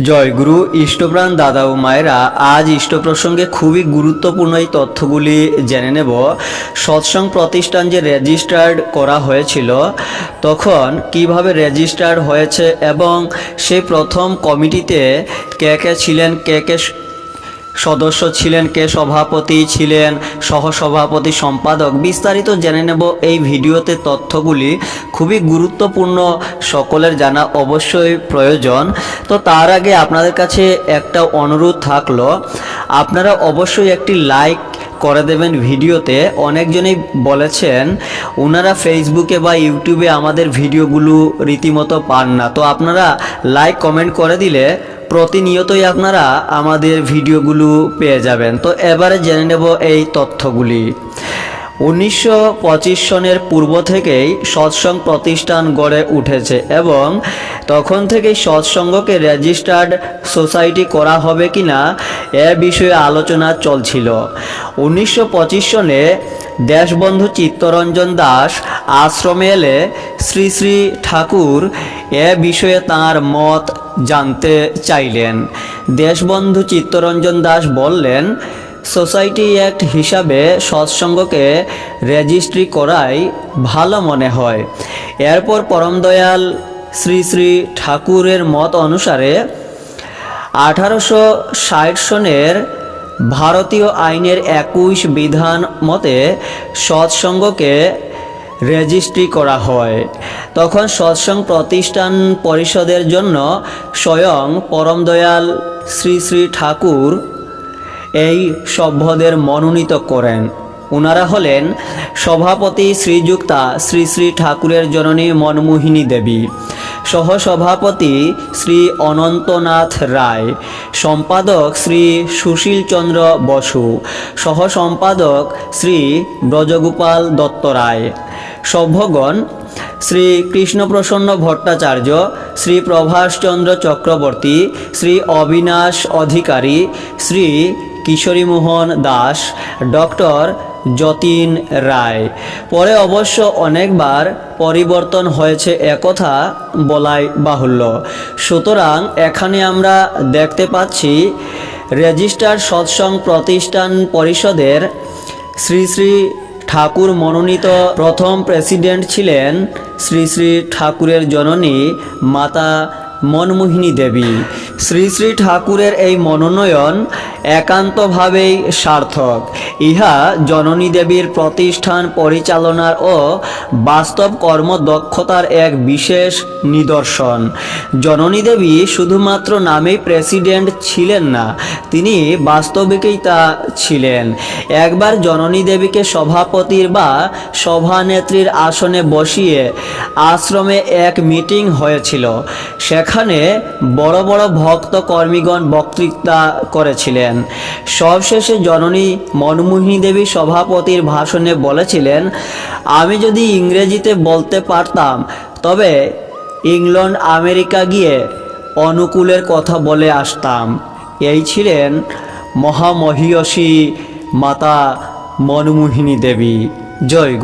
জয়গুরু ইষ্টপ্রাণ দাদা ও মায়েরা, আজ ইষ্ট প্রসঙ্গে খুবই গুরুত্বপূর্ণ এই তথ্যগুলি জেনে নেব। সৎসঙ্গ প্রতিষ্ঠান যে রেজিস্টার্ড করা হয়েছিল, তখন কিভাবে রেজিস্টার্ড হয়েছে এবং সেই প্রথম কমিটিতে কে কে ছিলেন, কে কে সদস্য ছিলেন, কে সভাপতি ছিলেন, সহসভাপতি, সম্পাদক, বিস্তারিত জেনে নেব এই ভিডিওতে। তথ্যগুলি খুবই গুরুত্বপূর্ণ, সকলের জানা অবশ্যই প্রয়োজন। তো তার আগে আপনাদের কাছে একটা অনুরোধ থাকলো, আপনারা অবশ্যই একটি লাইক করে দেবেন ভিডিওতে। অনেকজনেই বলেছেন ওনারা ফেসবুকে বা ইউটিউবে আমাদের ভিডিওগুলো রীতিমতো পান না, তো আপনারা লাইক কমেন্ট করে দিলে প্রতিনিয়তই আপনারা আমাদের ভিডিওগুলো পেয়ে যাবেন। তো এবারে জেনে নেব এই তথ্যগুলি। 1925 সনের পূর্ব থেকেই সৎসঙ্গ প্রতিষ্ঠান গড়ে উঠেছে এবং তখন থেকেই সৎসঙ্গকে রেজিস্টার্ড সোসাইটি করা হবে কিনা এ বিষয়ে আলোচনা চলছিল। 1925 সনে দেশবন্ধু চিত্তরঞ্জন দাস আশ্রমে এলে শ্রী শ্রী ঠাকুর এ বিষয়ে তাঁর মত জানতে চাইলেন। দেশবন্ধু চিত্তরঞ্জন দাস বললেন, সোসাইটি অ্যাক্ট হিসাবে সৎসঙ্গকে রেজিস্ট্রি করাই ভালো মনে হয়। এরপর পরমদয়াল শ্রী শ্রী ঠাকুরের মত অনুসারে 1860 সনের ভারতীয় আইনের 21 বিধান মতে সৎসঙ্গকে রেজিস্ট্রি করা হয়। তখন সৎসঙ্গ প্রতিষ্ঠান পরিষদের জন্য স্বয়ং পরমদয়াল শ্রী শ্রী ঠাকুর এই সভ্যদের মনোনীত করেন। ওনারা হলেন সভাপতি শ্রীযুক্তা শ্রী শ্রী ঠাকুরের জননী মনমোহিনী দেবী, সহসভাপতি শ্রী অনন্তনাথ রায়, সম্পাদক শ্রী সুশীল চন্দ্র বসু, সহসম্পাদক শ্রী ব্রজগোপাল দত্ত রায়। সভ্যগণ শ্রী কৃষ্ণপ্রসন্ন ভট্টাচার্য, শ্রী প্রভাষচন্দ্র চক্রবর্তী, শ্রী অবিনাশ অধিকারী, শ্রী কিশোরীমোহন দাস, ডক্টর যতীন রায়। পরে অবশ্য অনেকবার পরিবর্তন হয়েছে, একথা বলাই বাহুল্য। সুতরাং এখানে আমরা দেখতে পাচ্ছি রেজিস্টার্ড সৎসঙ্গ প্রতিষ্ঠান পরিষদের শ্রী শ্রী ঠাকুর মনোনীত প্রথম প্রেসিডেন্ট ছিলেন শ্রী শ্রী ঠাকুরের জননী মাতা মনমোহিনী দেবী। শ্রী শ্রী ঠাকুরের এই মনোনয়ন একান্তভাবেই সার্থক। ইহা জননী দেবীর প্রতিষ্ঠান পরিচালনার ও বাস্তব কর্মদক্ষতার এক বিশেষ নিদর্শন। জননী দেবী শুধুমাত্র নামেই প্রেসিডেন্ট ছিলেন না, তিনি বাস্তবিকই তা ছিলেন। একবার জননী দেবীকে সভাপতির বা সভানেত্রীর আসনে বসিয়ে আশ্রমে এক মিটিং হয়েছিল। সেখানে বড় বড় ভক্ত কর্মীগণ বক্তৃতা করেছিলেন। সবশেষে জননী মনমোহিনী দেবী সভাপতির ভাষণে বলেছিলেন, আমি যদি ইংরেজিতে বলতে পারতাম তবে ইংল্যান্ড আমেরিকা গিয়ে অনুকূলের কথা বলে আসতাম। এই ছিলেন মহামহিয়সী মাতা মনমোহিনী দেবী। জয়।